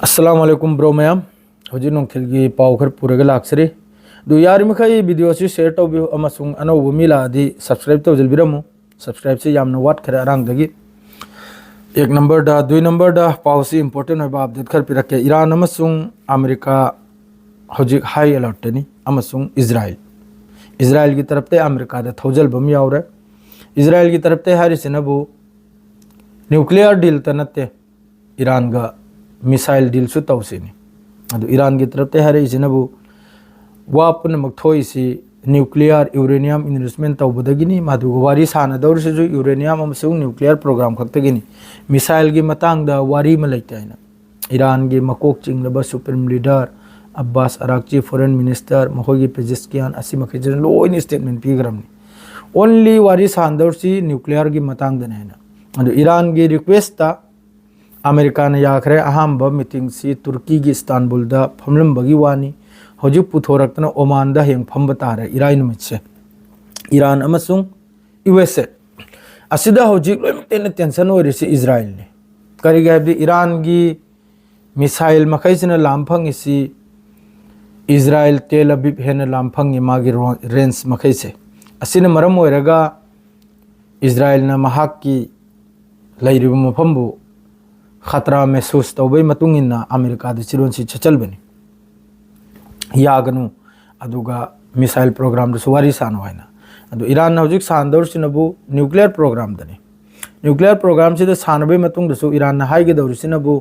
अस्सलाम वालेकुम bro ma'am हजी नोंथिल की पाव खर पूरे लाक्सरी दु यार मखई वीडियो से शेयर तौबियो अमसुंग अनौब मिलादी सब्सक्राइब तौजलबिरमु सब्सक्राइब से यामना वाट खरे अरांगदगी एक नंबर दा दुई नंबर दा पाव से इंपोर्टेंट होबा अपडेट खर पिरके ईरान अमसुंग अमेरिका हजी हाई अलर्ट नि अमसुंग इजराइल की तरफ ते अमेरिका दा थौजल बम यावरे इजराइल की तरफ ते हारिसिनबु न्यूक्लियर डील तनते ईरान गा मिसाइल डील सु तौसिनी अदु ईरान की तरफ ते हरे इसिनबु वापन मक्थोइसी न्यूक्लियर यूरेनियम इन्वेस्टमेंट तौबदगिनी मादु वारी साना दौरसिजु यूरेनियम अमसुंग न्यूक्लियर प्रोग्राम खक्तगिनी मिसाइल की मतंग दा वारी म लैताइना ईरान की मकोक चिंगलबा supreme leader Abbas Araghchi foreign minister मखोगी पेजिस्कियान असि मखिजन लोइन स्टेटमेंट पीग्रमनी ओनली वारी सानदौरसी न्यूक्लियर की मतंग दनेना अदु ईरान की रिक्वेस्ट ता अमेरिका ने याखरे अहम मीटिंग से तुर्की की इस्तानबुल फमलंबगी वानी हजिक पुथोरक्तना ओमान दा हेंग फंब तारे इराई नुमित से ईरान अमसुंग यूएसए असिदा हजिक लोइमतेन टेंशन ओरिसि इजराइल ने करिगे हबदि ईरान की मिसाइल मखैसिना लामफंगिसि इजराइल तेल अबीब हेन लामफंगि मागी रेंज मखैसे असिना मरम ओइरगा इजराइल ना महाकी लैरिबु मफंबु खतरा महसूस तौबई मतुंगिना अमेरिका द चिरोंसी चचलबनी यागनु अदुगा मिसाइल प्रोग्राम द सुवारी सानो हैना अदु ईरान हौजिक सानदौरसिनबु न्यूक्लियर प्रोग्राम दने न्यूक्लियर प्रोग्राम से सानबई मतुंग दसु ईरान ना हाइगे दौरसिनबु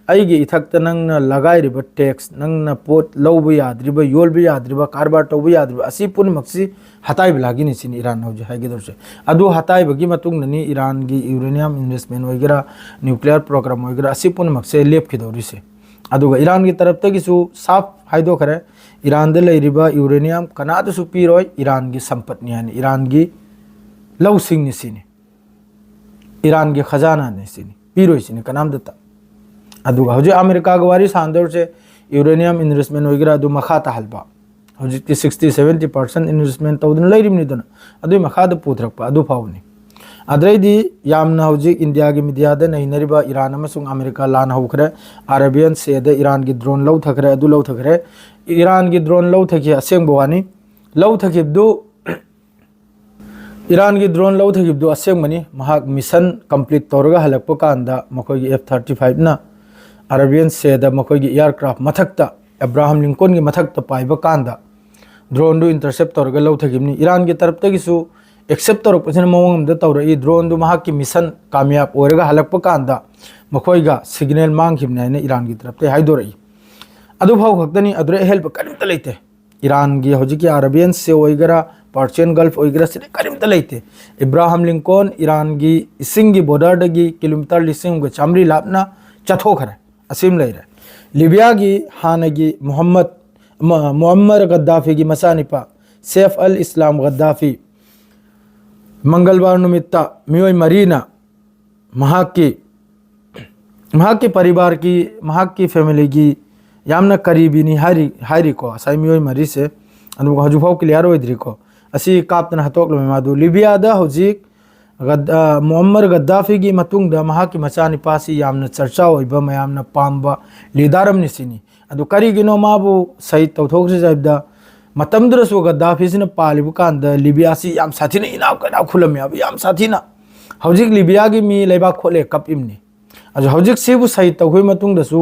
अइगे इथक्त नंगना लगाइरिबा टैक्स नंगना पोट लौबु याद्रिबा योलबु याद्रिबा कारबार तौबु याद्रिबा असि पुनमक्सि हताइब लागिनि सिन ईरान हौजि हाइगे दौरसे अदु हताइबगी मतुंग ननि ईरान की यूरेनियम इन्वेस्टमेंट वगैरह न्यूक्लियर प्रोग्राम वगैरह असि पुनमक्से लेपखि दौरिसे अदुगा ईरान की तरफ तगिसु साफ हाइदो खरे ईरान दे लैरिबा यूरेनियम कनादसु पीरोय ईरान की संपत्ति यानी ईरान की लौसिंग निसिनि ईरान के खजाना निसिनि पीरोय सिनि कनाम दता अदुगा हौजि अमेरिका गवारी सानदौर से यूरेनियम इन्वेस्टमेंट वगैरह अदु मखा ताहलबा हौजि 60-70% इन्वेस्टमेंट तौदन लैरिमनि दना अदुइ मखा द पुथरकपा अदु फावनि अद्रैदि यामना हौजि इंडिया की मीडिया द नैनरिबा ईरान अमसुंग अमेरिका लान हौखरे अरेबियन से द ईरान की ड्रोन लौ थखरे अदु लौ थखरे ईरान की ड्रोन लौ थखि असेंग बवानी लौ थखिबदु ईरान की ड्रोन लौ थखिबदु असेंग मनी महाक मिशन कंप्लीट तौरगा हलकप कांदा मखोगी F-35 ना अरेबियन से द मखोगी एयरक्राफ्ट मथक्ता अब्राहम लिंकन की मथक्ता पाइबा कांदा ड्रोन दु इंटरसेप्ट तौरगा लौ थखिबनी ईरान की तरफ तगिसु एक्सेप्ट तौरपसिन मवंग द तौर ई ड्रोन दु महाक की मिशन कामयाब ओरगा हलकप कांदा मखोइगा सिग्नल मांगखिबने ने ईरान की तरफ ते हाइदोरई अदु फाव खक्तनी अदुरे हेल्प करिमत लेते ईरान की हौजि की अरेबियन से ओइगरा पर्शियन गल्फ ओइगरा से करिमत लेते इब्राहिम लिंकन ईरान की इसिंग की बॉर्डर दगी किलोमीटर लिसिंग ग चामरी लापना चथोखरे असीम लेरे लिबिया की हानगी मुअम्मर गद्दाफी की मसानिपा सैफ अल इस्लाम गद्दाफी मंगलवार नुमित्ता मियोय मरीना महाक की परिवार की महाक की फैमिली की यामना करीबी नि हारी को असai मियोय मरी से अनु हजुफाव क्लियर होइद्री को असि कापतना हतोक लो मादु लिबिया दा हौजिक मुअम्मर गद्दाफी की मतुंग दा महाक की मचानिपा सी यामना चर्चा होइबा मयामना पाम्बा लीडरम निसिनी अदु करीगिनो माबु सही तौथोक से जाइबदा मतमदरसु गद्दाफी सिन पालिबु कांद लिबिया सी याम साथीना इनाव कना खुलम याम साथीना हौजिक लिबिया की मी लेबा खोले कपिमनी अज हौजिक सेबु सही तौहोय मतुंग दसु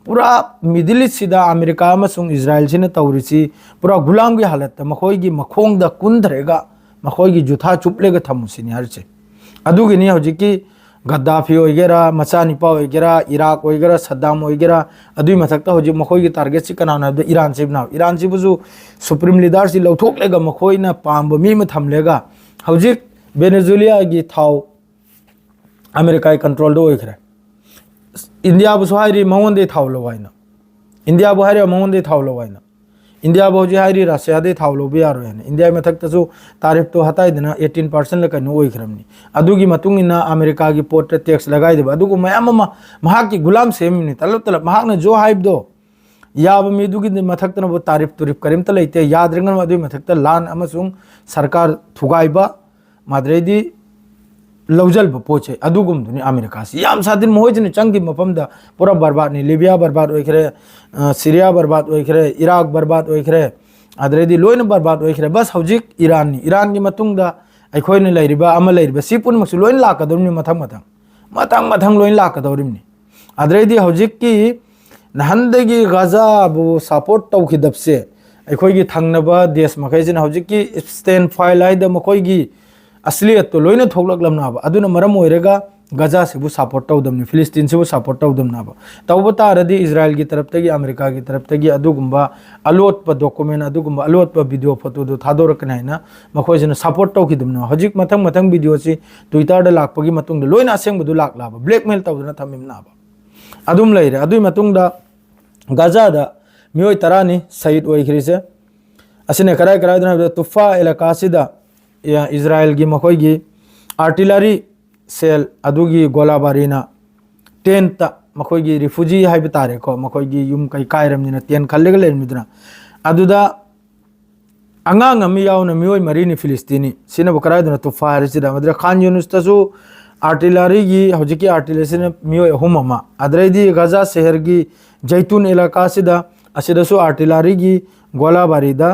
पूरा मिडिल ईस्ट सिदा अमेरिका अमसुंग इजराइल सिन तौरिसी पूरा गुलाम की हालत मखोइगी मखोंग द कुंधरेगा मखोइगी जुथा चुपलेगा थमुसिनी हरसे अदुगिनी हौजिकी गद्दाफी वगैरह मचानिपा वगैरह इराक वगैरह सद्दाम वगैरह अदुई मथक्ता हौजिक मखोइगी टारगेट से कनाना हबदा ईरान से बनाव ईरान से बुजु सुप्रीम लीडर से लौथोकलेगा मखोइना पाम्ब मी म थमलेगा हौजिक वेनेजुएला की थाव अमेरिका कंट्रोल दो ओइखरे इंडिया बुसु हाइरी मंगोंदे थाव लवाइना इंडिया बु हाइरी मंगोंदे थाव लवाइना इंडिया बु हौजि हाइरी रशिया दे थाव लोबे यारो यानी इंडिया मथक्तसु तारिफ तो हताइदना 18% लकनो ओइखरमनी अदुगी मतुंगिना अमेरिका की पोर्ट टैक्स लगाइदबा अदुगु मयाम महाक की गुलाम सेमनी तलब तलब महाकना जो हाइबदो याब मिदुगी मथक्तना बु तारिफ तुरिफ करिमत लेते यादरंगन अदुई मथक्ता लान अमसुंग सरकार थुगाइबा माद्रेदी लौजल पोचे अदुगुमदुनी अमेरिका से याम सादिन मोहजन चंगी मफमदा पूरा बर्बाद नहीं लिबिया बर्बाद होइखरे सीरिया बर्बाद होइखरे इराक बर्बाद होइखरे अदरेदी लोइन बर्बाद होइखरे बस हौजिक ईरान की मतुंगदा अखोइने लैरिबा अमा लैरिबा सी पुनमक्सु लोइन लाकदोरनि मथंग लोइन लाकदोरनि अदरेदी हौजिक की नहंदगी गाजा बु सपोर्ट तौखिदबसे अखोइगी थंगनबा देश मखैजिन हौजिक की स्टैंड फाइल हाइद मखोइगी असलियत तो लोइन थोकलकलमनाबा अदुना मरम ओइरेगा गजा से सपोर्ट तौदमनि फिलिस्तीन से सपोर्ट तौदमनाबा तौब तारदी इजराइल की तरफ तगी अमेरिका की तरफ तगी अदुगुंबा अलोटप डॉक्यूमेंट अदुगुंबा अलोटप वीडियो फोटो दो थादोरकन हैना मखोइजना सपोर्ट तौखिदमना हजिक मथंग मथंग वीडियो से ट्विटर दा लाकपगी मतुंग लोइन असेंबदु लाकलाबा ब्लैकमेल तौदना थमिमनाबा अदुम लैरे अदुई मतुंगदा गजा दा मियोय तरानी शहीद ओइखरिसे असने कराय करायदना तुफा इलाकासिदा या इजराइल की मखोइगी आर्टिलरी सेल अदुगी गोलाबारीना टेंट मखोइगी रिफ्यूजी हाइब तारे को मखोइगी युम कई कायरमनिना टेन खल्लेग लेमिदना अदुदा अंगांग अमी यावना मियोय मरीनी फिलिस्तीनी सिना बकरायदना तुफा हरिसिदा मद्रा खान यूनुस्तसु आर्टिलरी की हौजिकी आर्टिलरी से मियोय अहुममा अदरेदी गजा शहर की जैतून इलाका सिदा असिदसु आर्टिलरी की गोलाबारीदा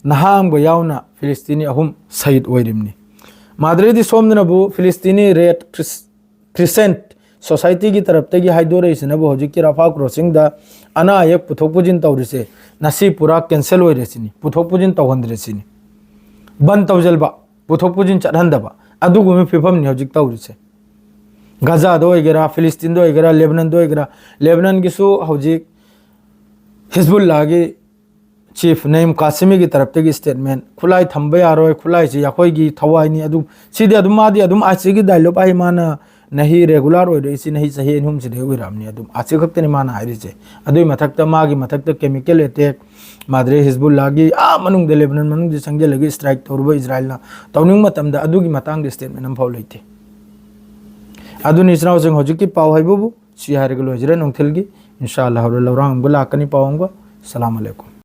नहाम गो यावना फिलिस्तीनी अहुम शहीद ओइरिमनी मादरेदी सोमनबु फिलिस्तीनी रेड क्रिसेंट सोसाइटी की तरफ तगी हाइदोरेसिनबु हौजिकी रफा क्रॉसिंग दा अना एक पुथोक पुजिन तौरिसे नसी पूरा कैंसिल ओइरेसिनी पुथोक पुजिन तौहंद्रेसिनी बंद तौजलबा पुथोक पुजिन चढ़हंदबा अदुगुमे फिफमनि हौजिक तौरिसे गजा दो ओइगेरा फिलिस्तीन दो ओइगेरा लेबनान दो ओइगेरा लेबनान गिसु हौजिक हिजबुल्लाह की चीफ नईम कासिमी की तरफ तगी स्टेटमेंट खुलाई थंबे यारोय खुलाई से याखोइगी थवाइनी अदुम सीदे अदुम मादी अदुम आसिगी डायलॉग आइ माना नहीं रेगुलर ओइदो इसी नहीं सही एनहुम से देउरामनी अदुम आसि खक्तनि माना हाइरिसे अदुई मथक्ता मागी मथक्ता केमिकल अटैक मादरे हिजबुल्लाह की मनुंग दे लेबनान मनुंग दे संगे लगी स्ट्राइक तौरबो इजराइलना तौनिंग मतमदा अदुगी मतंग दे स्टेटमेंट हम फाउ लेते अदुनि इसराव जों हजिकी पाव हाइबोबु सि हारिगलो हजरे नोंथेलगी इंशाअल्लाह लौरांग बुला कनि पावंगो अस्सलाम वालेकुम।